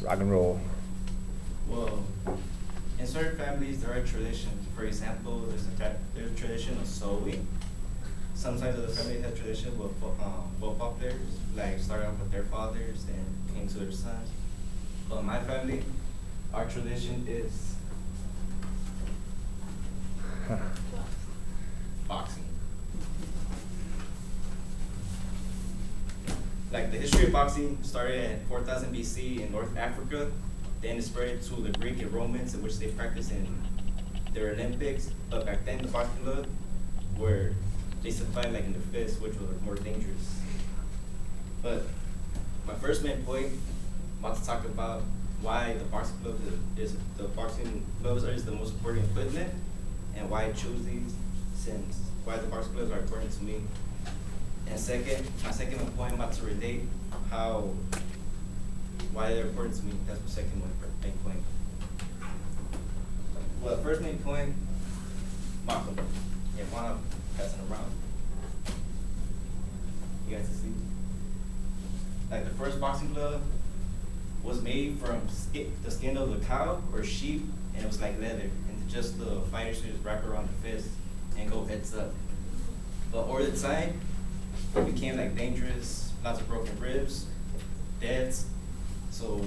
rock and roll. Well, in certain families, there are traditions. For example, there's a tradition of sewing. Sometimes the family has tradition with football players, like starting off with their fathers and came to their sons. But my family, our tradition is boxing. Like the history of boxing started in 4000 BC in North Africa, then it spread to the Greek and Romans, in which they practiced in their Olympics. But back then, the boxing club were they used to fight like in the fists, which was more dangerous. But my first main point, I'm about to talk about why the boxing club is the boxing clubs is the most important equipment, and why I choose these, since why the boxing clubs are important to me. And second, my second point, I'm about to relate why they're important to me. That's my second main point. Well, first main point, Malcolm. Yeah, why not passing around? You guys see? Like the first boxing glove was made from the skin of a cow or sheep, and it was like leather, and just the fighters would just wrap around the fist and go heads up. But over the time, it became like dangerous, lots of broken ribs, deaths. So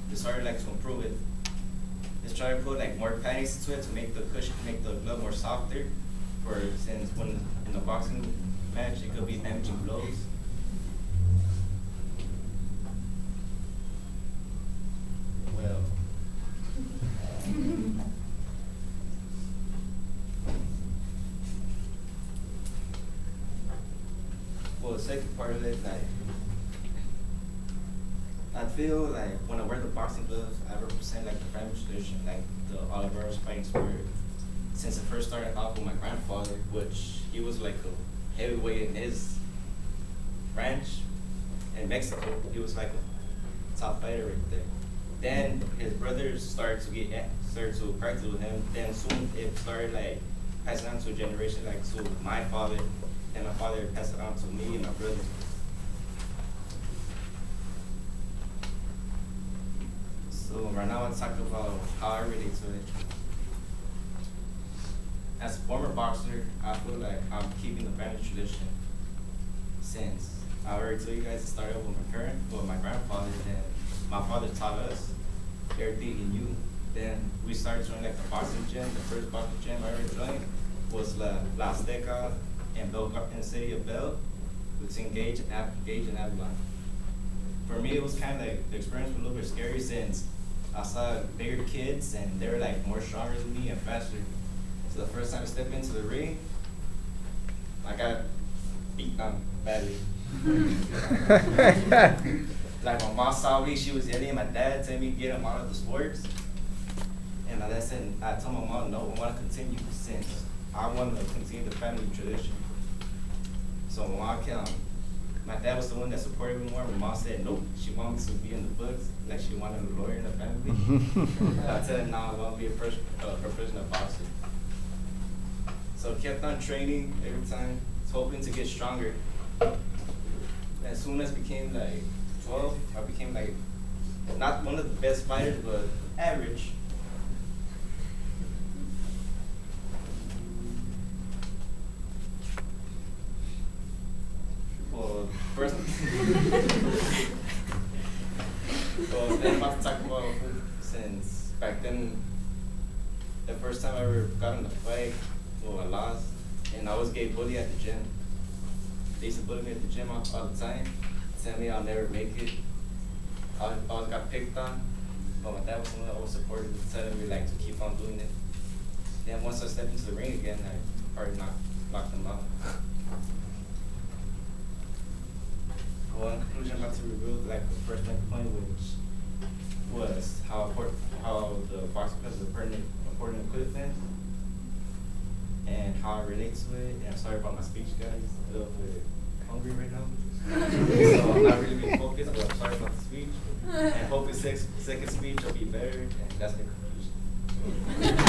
they started like to improve it. They tried to put like more paddings into it to make the cushion, make the glove more softer. For since when in a boxing match, it could be damaging blows. Well. Well, the second part of it, like, I feel like when I wear the boxing gloves, I represent like the family tradition, like the Oliveros fighting spirit. Since it first started off with my grandfather, which he was like a heavyweight in his ranch in Mexico. He was like a top fighter right there. Then his brothers started to practice with him. Then soon it started like passing on to a generation, like to my father. Then my father passed it on to me and my brother. So right now I'm talking about how I relate to it. As a former boxer, I feel like I'm keeping the family tradition. Since I already told you guys it started with my grandfather, then my father taught us everything he knew. Then we started joining like the boxing gym. The first boxing gym I ever joined was La Azteca in the city of Bell, between Gage and Avalon. For me, it was kind of like the experience was a little bit scary since I saw bigger kids and they were like more stronger than me and faster. So the first time I stepped into the ring, I got beat down badly. Like my mom saw me, she was yelling at my dad, telling me to get him out of the sports. And my dad said, I told my mom, no, I want to continue since I want to continue the family tradition. So my dad was the one that supported me more. My mom said, nope, she wanted me to be in the books, like she wanted a lawyer in the family. I told her, now I want to be a professional boxer. So kept on training every time, hoping to get stronger. As soon as I became like 12, I became like, not one of the best fighters, but average. Well, first, well, then I'm about to talk about since back then, the first time I ever got in a fight, well, I lost, and I was getting bullied at the gym. They used to bully me at the gym all the time, tell me I'll never make it. I always got picked on, but my dad was the one that always supported me, telling me like to keep on doing it. Then once I stepped into the ring again, I probably knocked them out. Well, in conclusion, I'm about to reveal like the first main point, which was how the boxing club is important equipment, and how I relate to it. And I'm sorry about my speech, guys. I'm a little bit hungry right now, so I'm not really being focused. But I'm sorry about the speech, and hopefully second speech will be better. And that's the conclusion.